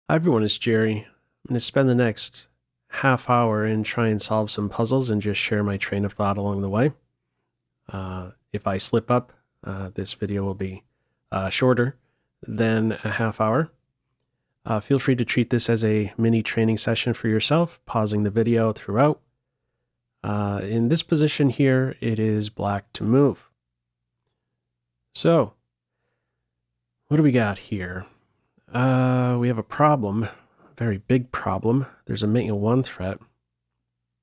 Hi everyone, it's Jerry. I'm going to spend the next half hour and try and solve some puzzles and just share my train of thought along the way. If I slip up, this video will be shorter than a half hour. Feel free to treat this as a mini training session for yourself, pausing the video throughout. In this position here, it is black to move. So, what do we got here? We have a problem. Very big problem. There's a mate in one threat.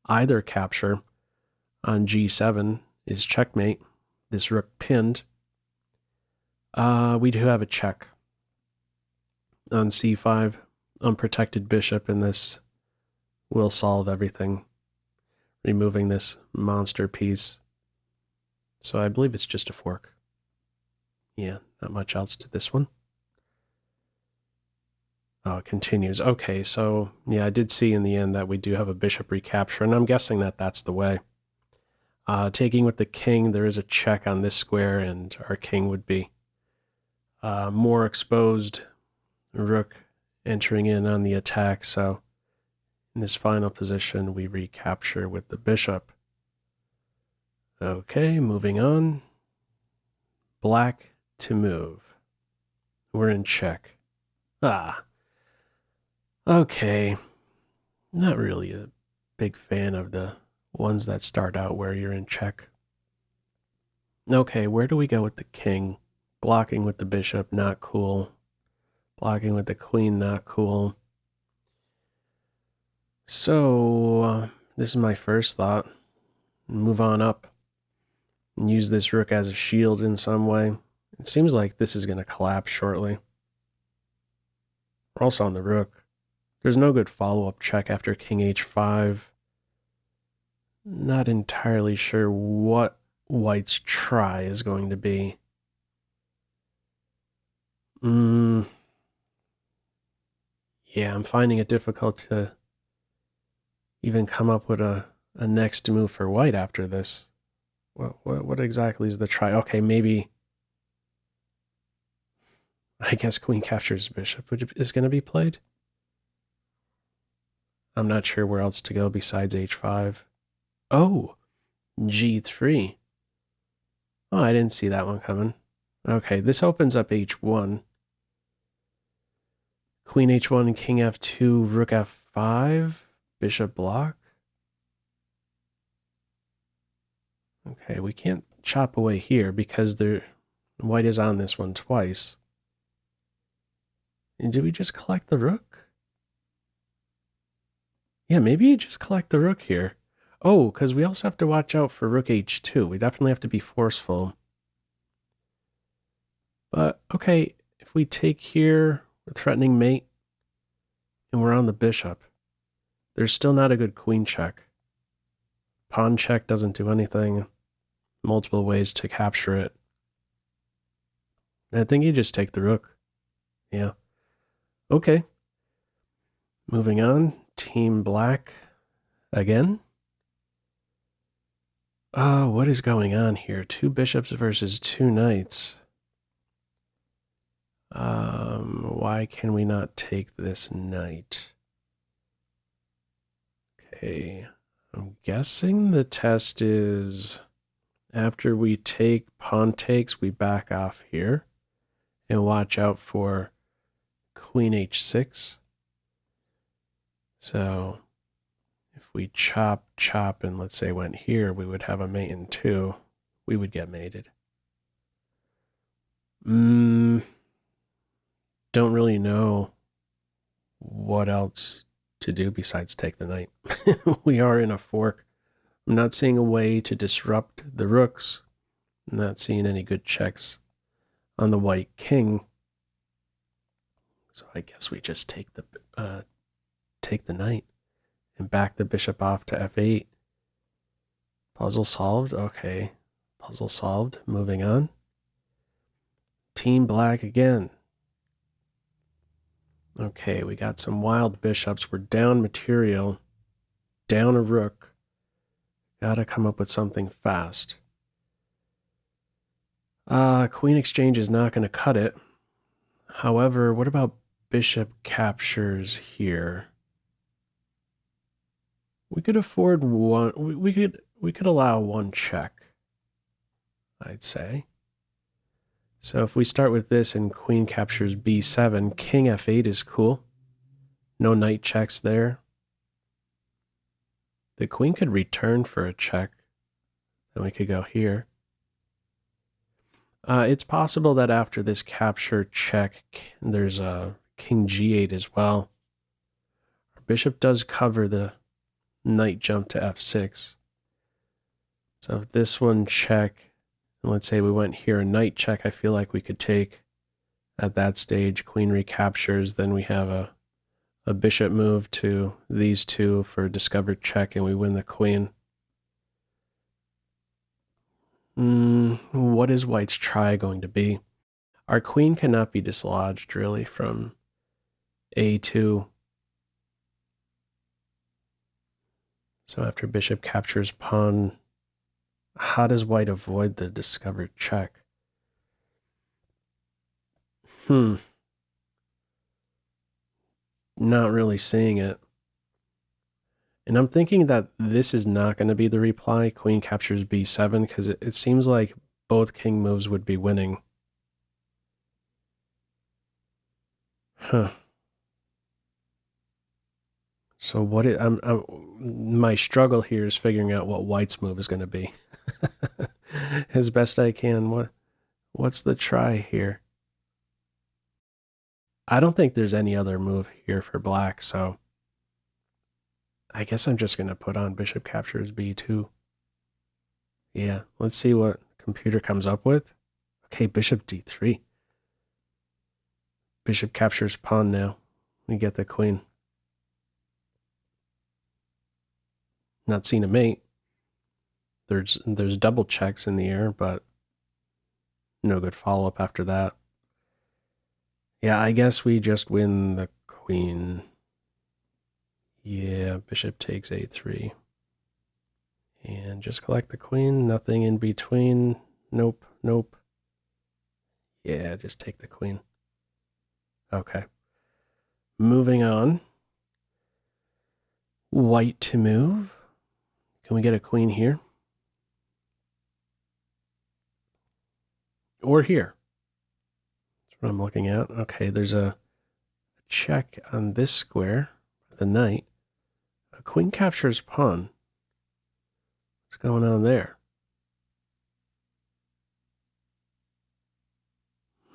Either capture on g7 is checkmate. This rook pinned. We do have a check on c5. Unprotected bishop, and this will solve everything, removing this monster piece. So I believe it's just a fork. Yeah, not much else to this one. Oh, it continues. Okay, so yeah, I did see in the end that we do have a bishop recapture, and I'm guessing that that's the way. Taking with the king, there is a check on this square, and our king would be more exposed. Rook entering in on the attack, so in this final position, we recapture with the bishop. Okay, moving on. Black to move. We're in check. Okay. Not really a big fan of the ones that start out where you're in check. Okay, where do we go with the king? Blocking with the bishop, not cool. Blocking with the queen, not cool. So, this is my first thought. Move on up and use this rook as a shield in some way. It seems like this is going to collapse shortly. We're also on the rook. There's no good follow-up check after king h5. Not entirely sure what white's try is going to be. Yeah, I'm finding it difficult to even come up with a next move for white after this. What exactly is the try? Okay, maybe, I guess queen captures bishop is going to be played. I'm not sure where else to go besides h5. Oh, g3. Oh, I didn't see that one coming. Okay, this opens up h1. Queen h1, king f2, rook f5, bishop block. Okay, we can't chop away here because white is on this one twice. And did we just collect the rook? Yeah, maybe you just collect the rook here. Oh, because we also have to watch out for rook h2. We definitely have to be forceful. But, okay, if we take here, we're threatening mate, and we're on the bishop, there's still not a good queen check. Pawn check doesn't do anything. Multiple ways to capture it. I think you just take the rook. Yeah. Okay. Moving on. Team black again. What is going on here? Two bishops versus two knights. Why can we not take this knight? Okay. I'm guessing the test is after we take pawn takes, we back off here and watch out for queen h6. So if we chop, and let's say went here, we would have a mate in 2. We would get mated. Don't really know what else to do besides take the knight. We are in a fork. I'm not seeing a way to disrupt the rooks. I'm not seeing any good checks on the white king. So I guess we just take the knight and back the bishop off to f8. Puzzle solved. Okay. Puzzle solved. Moving on. Team black again. Okay, we got some wild bishops. We're down material. Down a rook. Gotta come up with something fast. Queen exchange is not going to cut it. However, what about bishop captures here, we could afford one. We could allow one check, I'd say. So if we start with this and queen captures b7, king f8 is cool. No knight checks there. The queen could return for a check. Then we could go here. It's possible that after this capture check, there's a king g8 as well. Our bishop does cover the knight jump to f6. So if this one check, and let's say we went here a knight check, I feel like we could take at that stage. Queen recaptures, then we have a bishop move to these two for a discovered check, and we win the queen. What is white's try going to be? Our queen cannot be dislodged really from a2. So after bishop captures pawn, how does white avoid the discovered check? Not really seeing it. And I'm thinking that this is not going to be the reply. Queen captures b7, because it seems like both king moves would be winning. So what my struggle here is figuring out what white's move is going to be. As best I can. What's the try here? I don't think there's any other move here for black, so I guess I'm just going to put on bishop captures b2. Yeah, let's see what computer comes up with. Okay, bishop d3. Bishop captures pawn now. We get the queen. Not seeing a mate. There's double checks in the air, but no good follow-up after that. Yeah, I guess we just win the queen. Yeah, bishop takes a3. And just collect the queen, nothing in between. Nope, nope. Yeah, just take the queen. Okay. Moving on. White to move. Can we get a queen here? Or here? That's what I'm looking at. Okay, there's a check on this square, the knight. A queen captures pawn. What's going on there?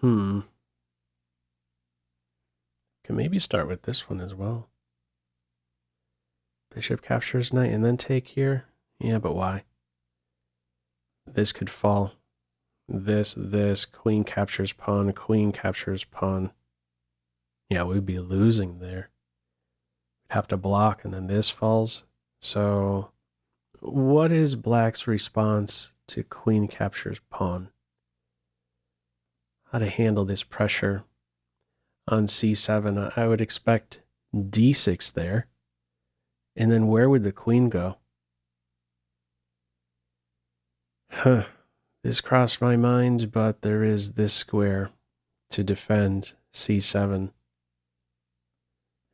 Can maybe start with this one as well. Bishop captures knight and then take here. Yeah, but why? This could fall. This, queen captures pawn, queen captures pawn. Yeah, we'd be losing there. We'd have to block, and then this falls. So what is black's response to queen captures pawn? How to handle this pressure on c7? I would expect d6 there. And then where would the queen go? This crossed my mind, but there is this square to defend c7.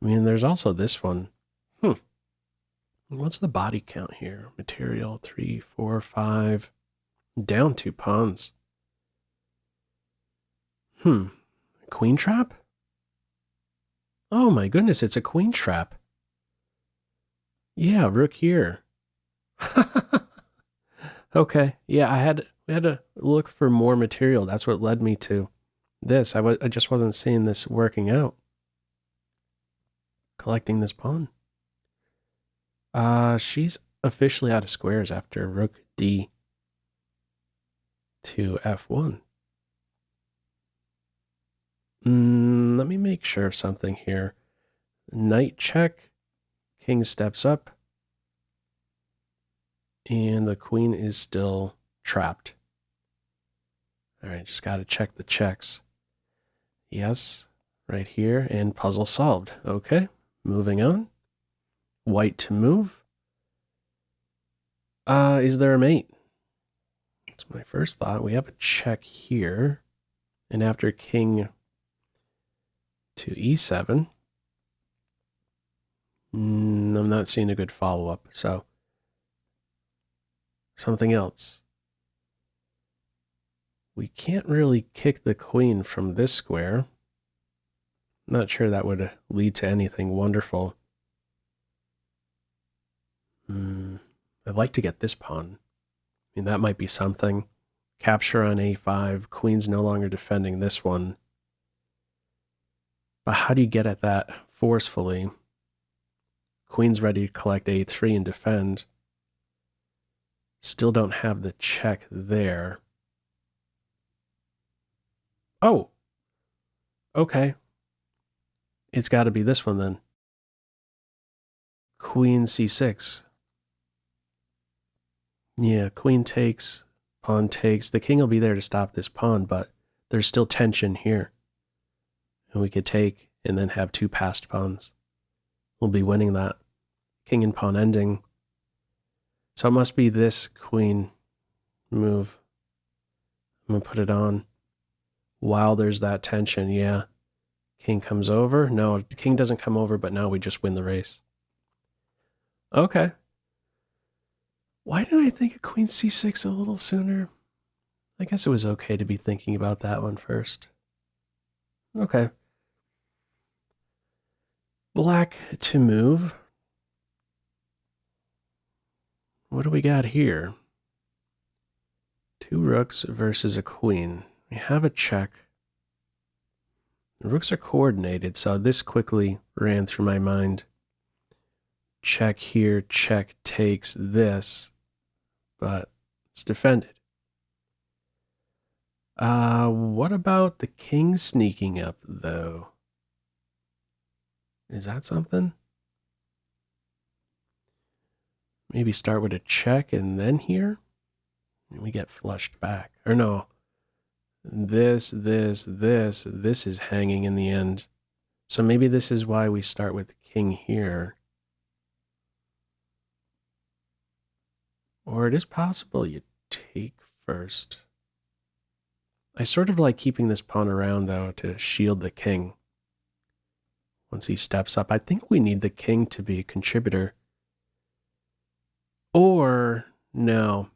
I mean, there's also this one. What's the body count here? Material 3, 4, 5. Down 2 pawns. Queen trap? Oh my goodness, it's a queen trap. Yeah, rook here. Okay, yeah, we had to look for more material. That's what led me to this. I just wasn't seeing this working out. Collecting this pawn. She's officially out of squares after rook d to f1. Let me make sure of something here. Knight check. King steps up. And the queen is still trapped. All right, just got to check the checks. Yes, right here, and puzzle solved. Okay, moving on. White to move. Is there a mate? That's my first thought. We have a check here. And after king to e7. I'm not seeing a good follow-up, so something else. We can't really kick the queen from this square. Not sure that would lead to anything wonderful. I'd like to get this pawn. I mean, that might be something. Capture on a5. Queen's no longer defending this one. But how do you get at that forcefully? Queen's ready to collect a3 and defend. Still don't have the check there. Oh! Okay. It's got to be this one then. Queen c6. Yeah, queen takes, pawn takes. The king will be there to stop this pawn, but there's still tension here. And we could take and then have two passed pawns. We'll be winning that. King and pawn ending. So it must be this queen move. I'm going to put it on. While there's that tension, yeah. King comes over. No, the king doesn't come over, but now we just win the race. Okay. Why did I think of queen c6 a little sooner? I guess it was okay to be thinking about that one first. Okay. Black to move. What do we got here? Two rooks versus a queen. We have a check. The rooks are coordinated, so this quickly ran through my mind. Check here, check takes this, but it's defended. What about the king sneaking up, though? Is that something? Maybe start with a check and then here? And we get flushed back. Or no. This is hanging in the end. So maybe this is why we start with the king here. Or it is possible you take first. I sort of like keeping this pawn around, though, to shield the king. Once he steps up, I think we need the king to be a contributor. Or, no,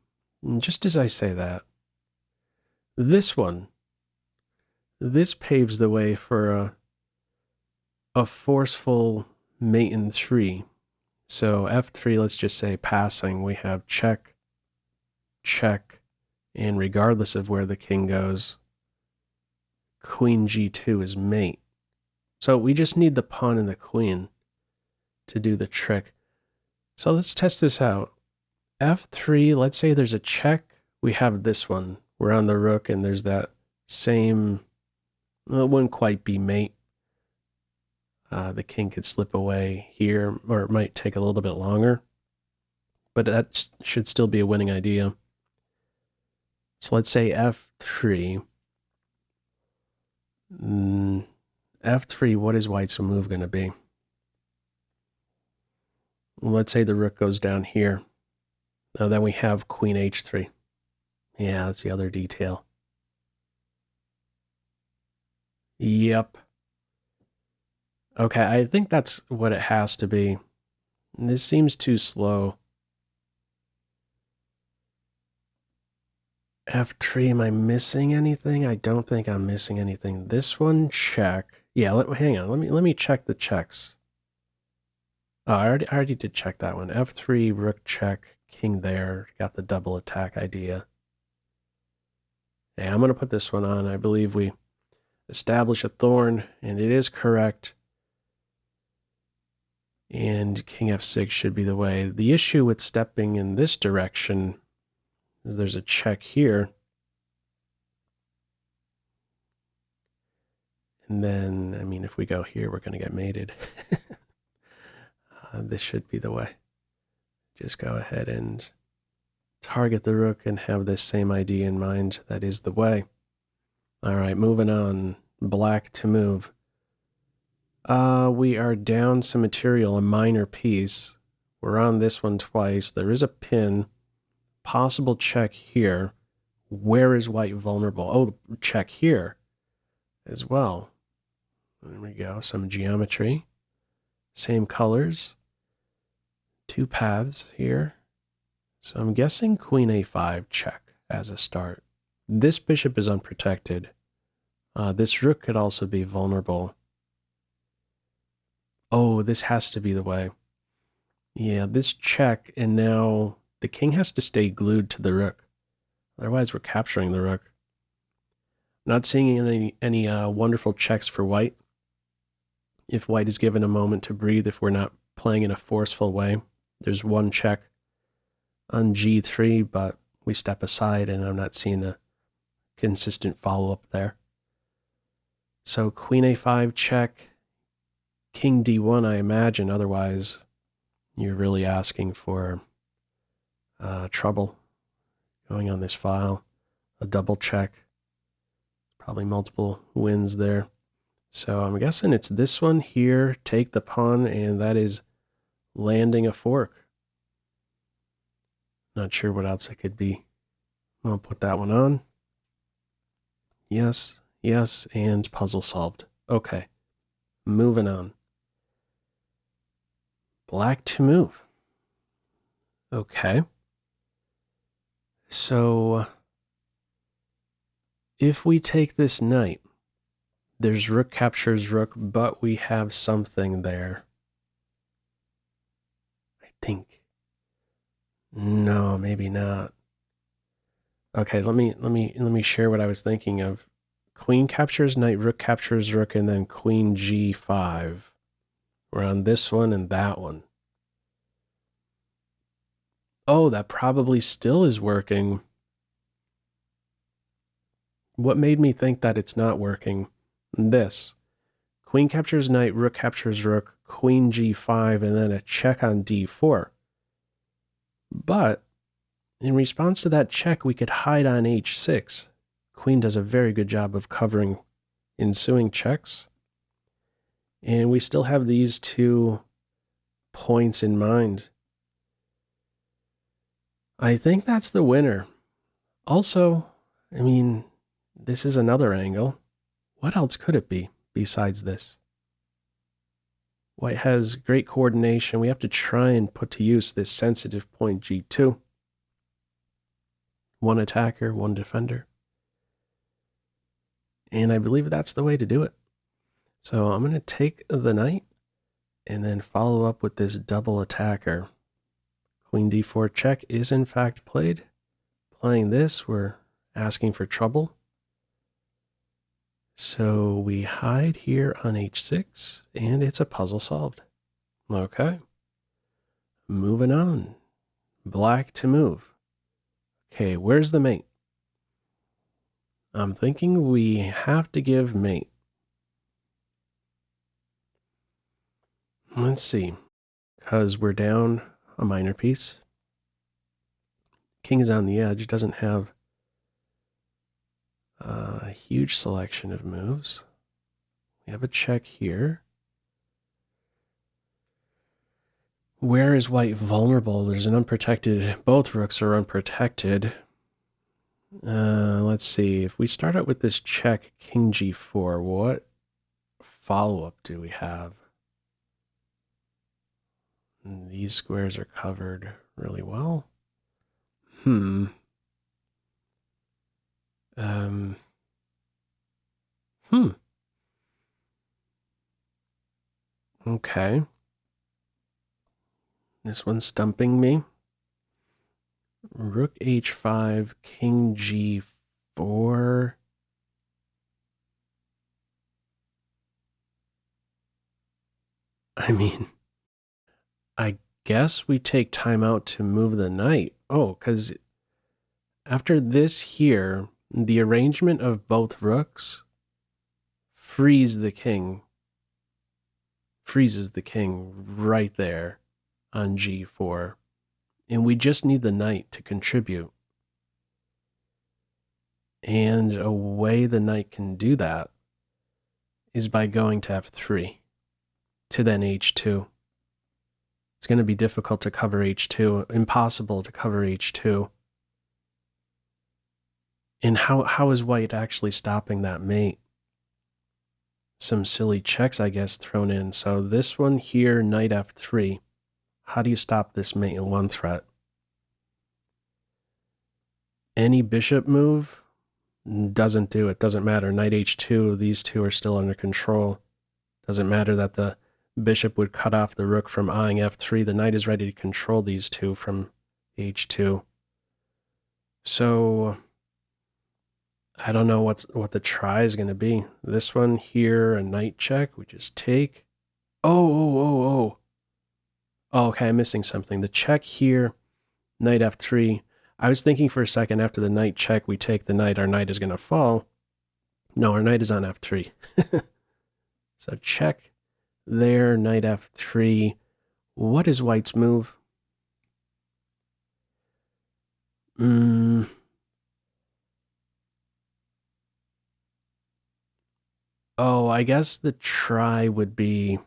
just as I say that, this one, this paves the way for a forceful mate in 3. So f3, let's just say passing, we have check, check, and regardless of where the king goes, queen g2 is mate. So we just need the pawn and the queen to do the trick. So let's test this out. f3, let's say there's a check. We have this one. We're on the rook, and there's that same, well, it wouldn't quite be mate. The king could slip away here, or it might take a little bit longer. But that should still be a winning idea. So let's say f3. F3, what is white's move going to be? Well, let's say the rook goes down here. Now then we have queen h3. Yeah, that's the other detail. Yep. Okay, I think that's what it has to be. This seems too slow. f3, am I missing anything? I don't think I'm missing anything. This one, check. Yeah, hang on. Let me check the checks. Oh, I already did check that one. f3, rook check, king there. Got the double attack idea. Yeah, I'm going to put this one on. I believe we establish a thorn, and it is correct. And king f6 should be the way. The issue with stepping in this direction is there's a check here. And then, I mean, if we go here, we're going to get mated. This should be the way. Just go ahead and target the rook and have this same idea in mind. That is the way. All right, moving on. Black to move. We are down some material, a minor piece. We're on this one twice. There is a pin. Possible check here. Where is white vulnerable? Oh, check here as well. There we go, some geometry. Same colors. Two paths here. So I'm guessing queen a5 check as a start. This bishop is unprotected. This rook could also be vulnerable. Oh, this has to be the way. Yeah, this check, and now the king has to stay glued to the rook. Otherwise, we're capturing the rook. Not seeing any wonderful checks for white. If white is given a moment to breathe, if we're not playing in a forceful way, there's one check on g3, but we step aside, and I'm not seeing a consistent follow-up there. So queen a5 check, king d1, I imagine. Otherwise, you're really asking for trouble going on this file. A double check, probably multiple wins there. So I'm guessing it's this one here, take the pawn, and that is landing a fork. Not sure what else it could be. I'll put that one on. Yes, yes, and puzzle solved. Okay, moving on. Black to move. Okay. So if we take this knight, there's rook captures rook, but we have something there. I think. No, maybe not. Okay, let me share what I was thinking of. Queen captures knight, rook captures rook, and then queen g5. We're on this one and that one. Oh, that probably still is working. What made me think that it's not working? This. Queen captures knight, rook captures rook, queen g5, and then a check on d4. But in response to that check, we could hide on h6. Queen does a very good job of covering ensuing checks. And we still have these 2 points in mind. I think that's the winner. Also, I mean, this is another angle. What else could it be besides this? White has great coordination. We have to try and put to use this sensitive point g2. One attacker, one defender. And I believe that's the way to do it. So I'm going to take the knight and then follow up with this double attacker. Queen d4 check is in fact played. Playing this, we're asking for trouble. So we hide here on h6, and it's a puzzle solved. Okay. Moving on. Black to move. Okay, where's the mate? I'm thinking we have to give mate. Let's see. Because we're down a minor piece. King is on the edge, doesn't have a huge selection of moves. We have a check here. Where is white vulnerable? There's an unprotected, both rooks are unprotected. Let's see, if we start out with this check, king g4, what follow-up do we have? These squares are covered really well. Okay. This one's stumping me. Rook h5, king g4. I mean, I guess we take time out to move the knight. Oh, because after this here, the arrangement of both rooks freezes the king right there on g4. And we just need the knight to contribute. And a way the knight can do that is by going to f3 to then h2. It's going to be difficult to cover h2, impossible to cover h2. And how is white actually stopping that mate? some silly checks, I guess, thrown in. So this one here, knight f3. How do you stop this mate in one threat? Any bishop move doesn't do it. Doesn't matter. Knight h2, these two are still under control. Doesn't matter that the bishop would cut off the rook from eyeing f3. The knight is ready to control these two from h2. So I don't know what the try is going to be. This one here, a knight check. We just take. Oh. Okay, I'm missing something. The check here, knight f3. I was thinking for a second after the knight check, we take the knight, our knight is going to fall. No, our knight is on f3. So check there, knight f3. What is white's move? Oh, I guess the try would be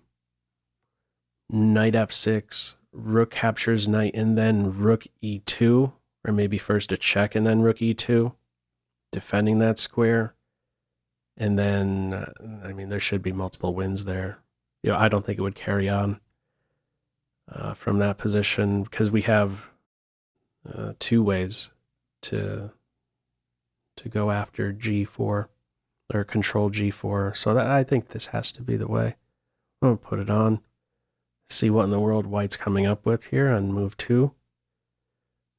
knight f6, rook captures knight, and then rook e2, or maybe first a check and then rook e2, defending that square. And then, I mean, there should be multiple wins there. I don't think it would carry on from that position because we have two ways to go after g4 or control g4. So that, I think this has to be the way. I'm going to put it on. See what in the world white's coming up with here on move 2.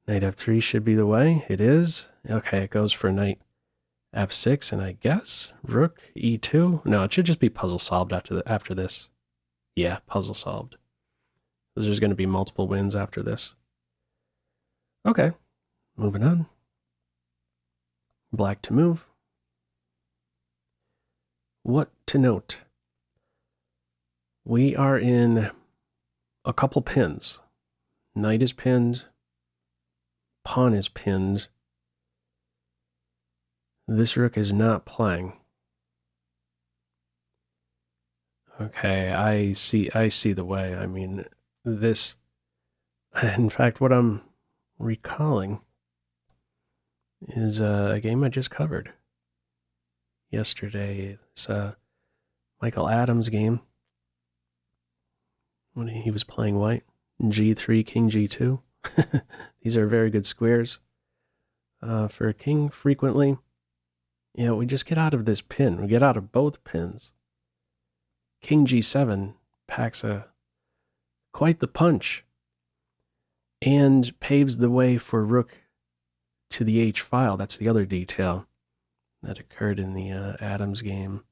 Knight f3 should be the way. It is. Okay, it goes for knight f6, and I guess rook e2. No, it should just be puzzle solved after this. Yeah, puzzle solved. There's going to be multiple wins after this. Okay, moving on. Black to move. What to note? We are in a couple pins. Knight is pinned. Pawn is pinned. This rook is not playing. Okay, I see the way. I mean, this, in fact, what I'm recalling is a game I just covered yesterday. It's a Michael Adams game when he was playing white. G3, king g2. These are very good squares for a king frequently. We just get out of this pin. We get out of both pins. King g7 packs quite the punch and paves the way for rook to the h file. That's the other detail that occurred in the Adams game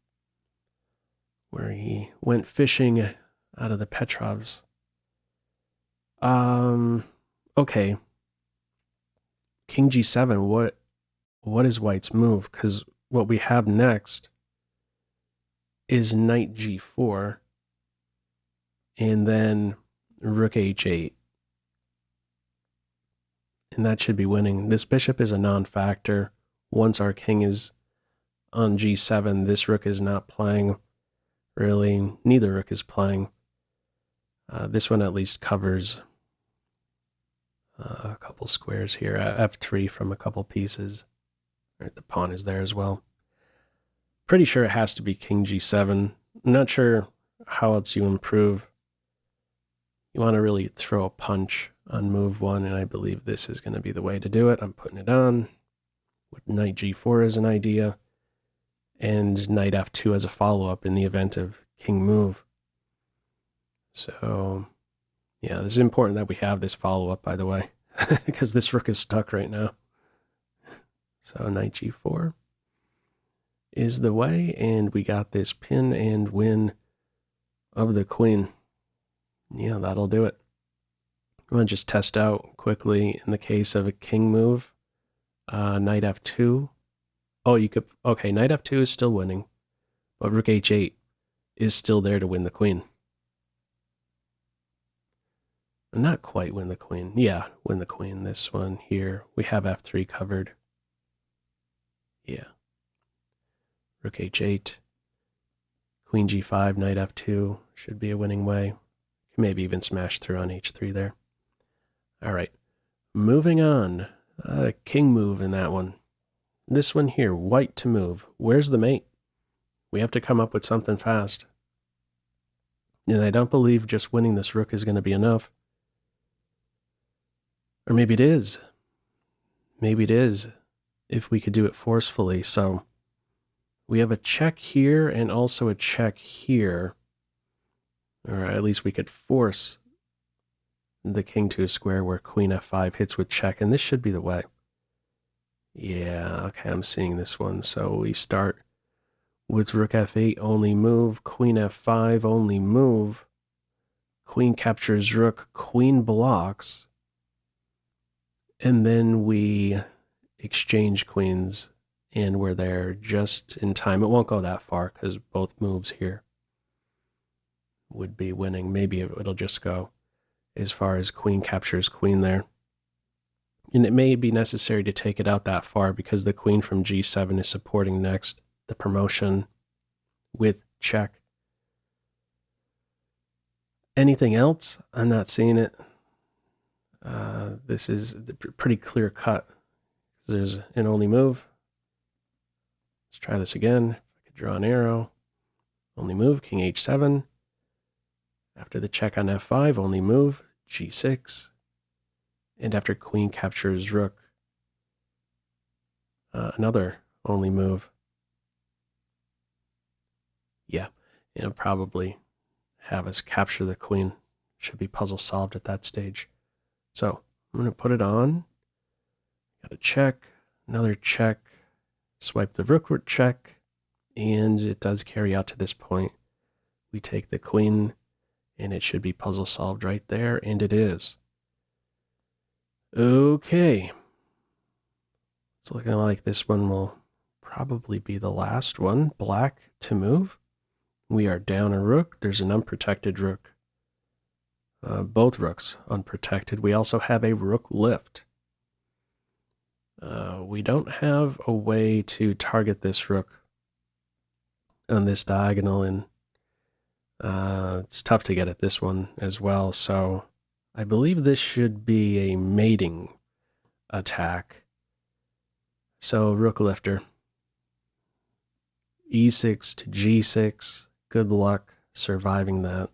where he went fishing out of the Petrovs. Okay. King g7, what is white's move? Because what we have next is knight g4 and then rook h8. And that should be winning. This bishop is a non-factor. Once our king is on g7, this rook is not playing. Really, neither rook is playing. This one at least covers a couple squares here. F3 from a couple pieces. Right, the pawn is there as well. Pretty sure it has to be king g7. I'm not sure how else you improve. You want to really throw a punch on move 1, and I believe this is going to be the way to do it. I'm putting it on with knight g4 as an idea, and knight f2 as a follow-up in the event of king move. So, yeah, this is important that we have this follow-up, by the way, because this rook is stuck right now. So knight g4 is the way, and we got this pin and win of the queen. Yeah, that'll do it. I'm going to just test out quickly in the case of a king move. Knight f2. Oh, you could... Okay, knight f2 is still winning, but rook h8 is still there to win the queen. Not quite win the queen. Yeah, win the queen. This one here. We have f3 covered. Yeah. Rook h8. Queen g5, knight f2 should be a winning way. Maybe even smash through on h3 there. All right. Moving on. King move in that one. This one here, white to move. Where's the mate? We have to come up with something fast. And I don't believe just winning this rook is going to be enough. Or maybe it is. Maybe it is, if we could do it forcefully. So we have a check here and also a check here. Or at least we could force the king to a square where queen f5 hits with check. And this should be the way. Yeah, okay, I'm seeing this one. So we start with rook f8, only move. Queen f5, only move. Queen captures rook. Queen blocks. And then we exchange queens, and we're there just in time. It won't go that far because both moves here would be winning. Maybe it'll just go as far as queen captures queen there. And it may be necessary to take it out that far because the queen from g7 is supporting next the promotion with check. Anything else? I'm not seeing it. This is pretty clear cut. There's an only move. Let's try this again. I could draw an arrow. Only move, king h7. After the check on f5, only move, g6. And after queen captures rook, another only move. Yeah, it'll probably have us capture the queen. Should be puzzle solved at that stage. So I'm going to put it on. Got a check, another check, swipe the rook with check, and it does carry out to this point. We take the queen, and it should be puzzle solved right there, and it is. Okay. It's looking like this one will probably be the last one. Black to move. We are down a rook. There's an unprotected rook. Both rooks unprotected. We also have a rook lift. We don't have a way to target this rook on this diagonal, and it's tough to get at this one as well. So I believe this should be a mating attack. So rook lifter. e6 to g6. Good luck surviving that.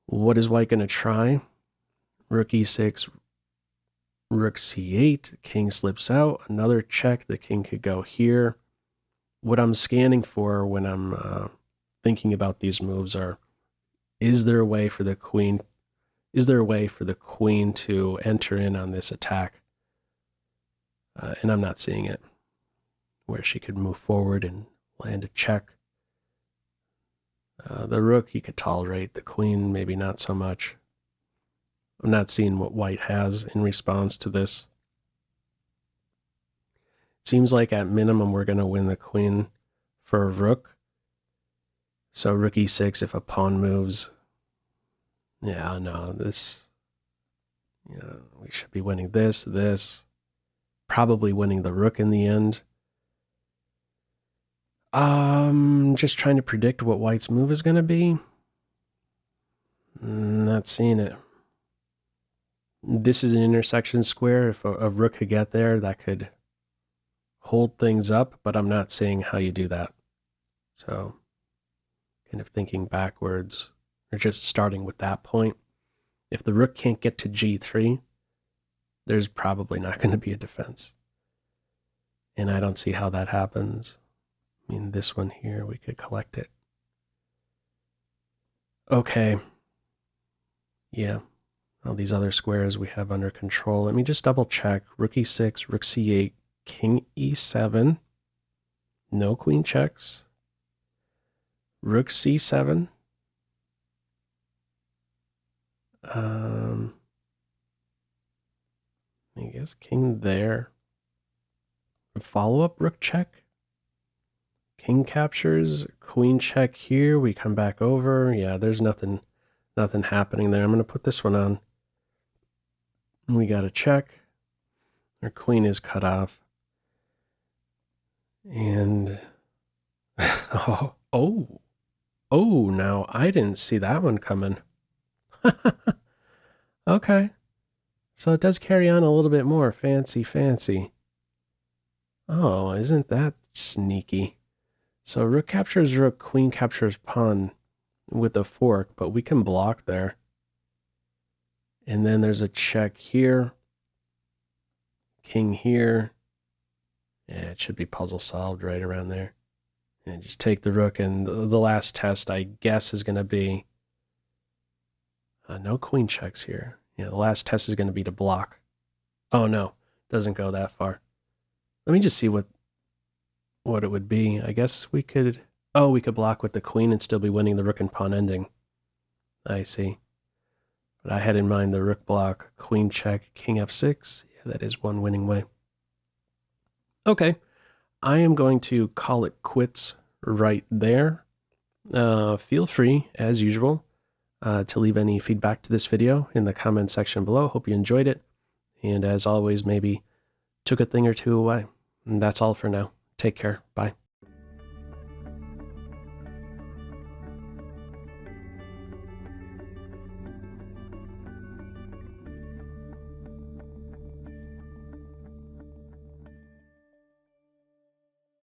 What is white going to try? Rook e6, rook c8, king slips out, another check, the king could go here. What I'm scanning for when I'm thinking about these moves are, is there a way for the queen to enter in on this attack? And I'm not seeing it, where she could move forward and land a check. The rook he could tolerate, the queen maybe not so much. I'm not seeing what white has in response to this. Seems like at minimum we're going to win the queen for a rook. So rook e6 if a pawn moves. Yeah, no, this... Yeah, we should be winning this. Probably winning the rook in the end. Just trying to predict what white's move is going to be. Not seeing it. This is an intersection square. If a rook could get there, that could hold things up, but I'm not seeing how you do that. So kind of thinking backwards, or just starting with that point. If the rook can't get to g3, there's probably not going to be a defense. And I don't see how that happens. I mean, this one here, we could collect it. Okay. Yeah. All these other squares we have under control. Let me just double check. Rook e6, rook c8, king e7. No queen checks. Rook c7. I guess king there. Follow-up rook check. King captures, queen check here. We come back over. Yeah, there's nothing happening there. I'm going to put this one on. We got a check. Our queen is cut off. And oh, now I didn't see that one coming. Okay. So it does carry on a little bit more. Fancy. Oh, isn't that sneaky? So rook captures rook, queen captures pawn with a fork, but we can block there. And then there's a check here. King here. Yeah, it should be puzzle solved right around there. And just take the rook, and the last test, I guess, is going to be... no queen checks here. Yeah, the last test is going to be to block. Oh, no. Doesn't go that far. Let me just see what it would be. I guess we could... Oh, we could block with the queen and still be winning the rook and pawn ending. I see. But I had in mind the rook block, queen check, king f6. Yeah, that is one winning way. Okay. I am going to call it quits right there. Feel free, as usual, to leave any feedback to this video in the comment section below. Hope you enjoyed it. And as always, maybe took a thing or two away. And that's all for now. Take care. Bye.